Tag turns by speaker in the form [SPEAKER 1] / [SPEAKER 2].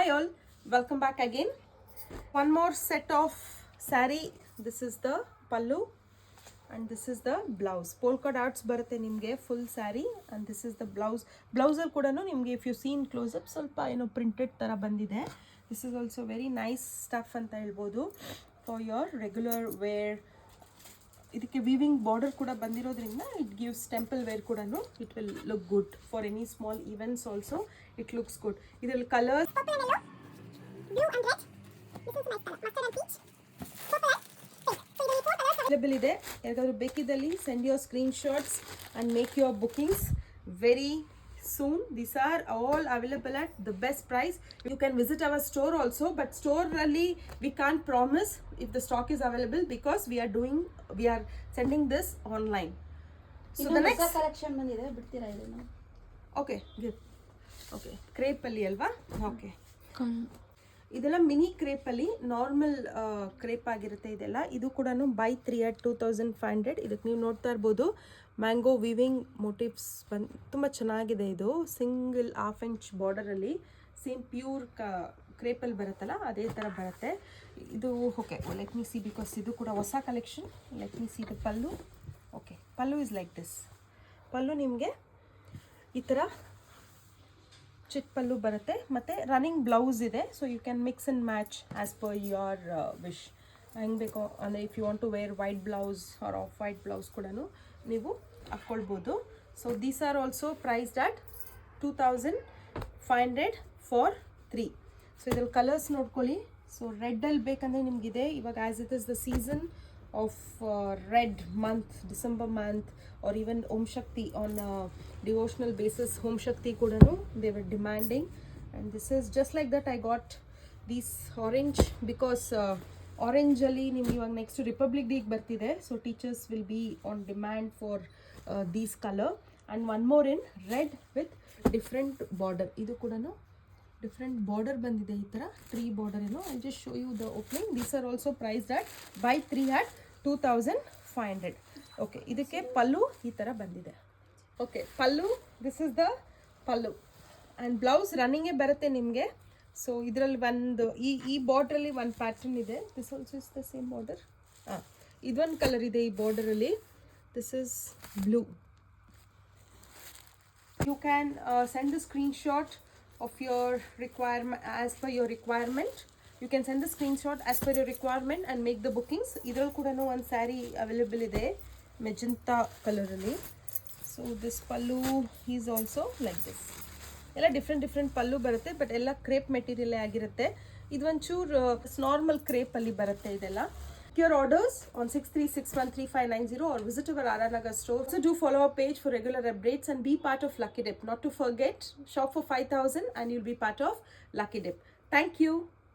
[SPEAKER 1] Hi all, welcome back again. One more set of saree. This is the pallu and this is the blouse. Polka dots barutte nimge full saree and this is the blouse. Blouse al kudanu nimge if you see in close up ಸ್ವಲ್ಪ ಏನೋ printed ತರ ಬಂದಿದೆ. This is also very nice stuff ಅಂತ ಹೇಳ್ಬೋದು for your regular wear. ಇದಕ್ಕೆ weaving border ಕೂಡ ಬಂದಿರೋದ್ರಿಂದ it gives temple wear ಕೂಡ it will look good for any small events also it looks good. ಇದರಲ್ಲಿ ಕಲರ್ಸ್ ಅವೈಲೇಬಲ್ ಇದೆ. ಯಾರಿಗಾದ್ರೂ ಬೇಕಿದ್ದಲ್ಲಿ send your screenshots and make your bookings very soon. These are all available at the best price. You can visit our store also, but store really we can't promise if the stock is available because we are sending this online. So the next
[SPEAKER 2] collection bandide biಡ್ತೀರಾ ಇದನ್ನ?
[SPEAKER 1] Okay, good. Okay, crepe ಅಲ್ಲಿ ಅಲ್ವಾ? Okay. ಇದೆಲ್ಲ mini crepe ಅಲ್ಲಿ normal crepe ಆಗಿರುತ್ತೆ. ಇದೆಲ್ಲ ಇದು ಕೂಡ by 3 at 2500. ಇದಕ್ಕೆ ನೀವು ನೋಡ್ತಾ ಇರ್ಬೋದು ಮ್ಯಾಂಗೋ ವಿವಿಂಗ್ ಮೋಟಿವ್ಸ್ ತುಂಬ ಚೆನ್ನಾಗಿದೆ. ಇದು ಸಿಂಗಲ್ ½ ಇಂಚ್ ಬಾರ್ಡರಲ್ಲಿ ಸೇಮ್ ಪ್ಯೂರ್ ಕ್ರೇಪಲ್ಲಿ ಬರುತ್ತಲ್ಲ ಅದೇ ಥರ ಬರುತ್ತೆ ಇದು. Okay, let me see because ಇದು ಕೂಡ ಹೊಸ collection. Let me see the pallu. Okay, pallu is like this. Pallu ನಿಮಗೆ ಈ ಥರ ಚಿಕ್ಕ ಪಲ್ಲು ಬರುತ್ತೆ ಮತ್ತು ರನ್ನಿಂಗ್ ಬ್ಲೌಸ್ ಇದೆ. So you can mix and match as per your wish. ಹೆಂಗೆ ಬೇಕೋ ಅಂದರೆ if you want to wear white blouse or off white blouse ಕೂಡ ನೀವು ಹಾಕ್ಕೊಳ್ಬೋದು. So these are also priced at 2500 for 3. So ಇದ್ರಲ್ಲಿ colours ನೋಡ್ಕೊಳ್ಳಿ. So ರೆಡ್ಡಲ್ಲಿ ಬೇಕಂದರೆ ನಿಮಗಿದೆ ಇವಾಗ as it is the season of red month, December month, or even Om Shakti on a devotional basis. Om Shakti kudanu they were demanding, and this is just like that. I got these orange because orange ali nimge iವಾಗ next Republic Day bartide, so teachers will be on demand for these color. And one more in red with different border. Idu kudanu different border ಬಂದಿದೆ ಈ ಥರ 3 border ಏನೋ. I just show you the opening. These are also priced at by 3 at 2500. Okay, ಇದಕ್ಕೆ ಪಲ್ಲು ಈ ಥರ ಬಂದಿದೆ. Okay, pallu this is the pallu and blouse ರನ್ನಿಂಗೇ ಬರುತ್ತೆ ನಿಮಗೆ. ಸೊ ಇದರಲ್ಲಿ ಒಂದು ಈ ಬಾರ್ಡ್ರಲ್ಲಿ ಒಂದು ಪ್ಯಾಟರ್ನ್ ಇದೆ. This also is the same border. ಇದೊಂದು ಕಲರ್ ಇದೆ ಈ ಬಾರ್ಡರಲ್ಲಿ. This is blue. You can send the screen shot of your requirement as per your requirement. You can send the screenshot as per your requirement and make the bookings. Idral kuda one saree available ide magenta color alli. So this pallu is also like this. Ella different pallu barutte, but ella crepe material agirutte. Idu one chur normal crepe alli barutte idella. Your orders on 63613590 or visit our Aranagar store. Also do follow our page for regular updates and be part of Lucky Dip. Not to forget, shop for 5,000 and you'll be part of Lucky Dip. Thank you.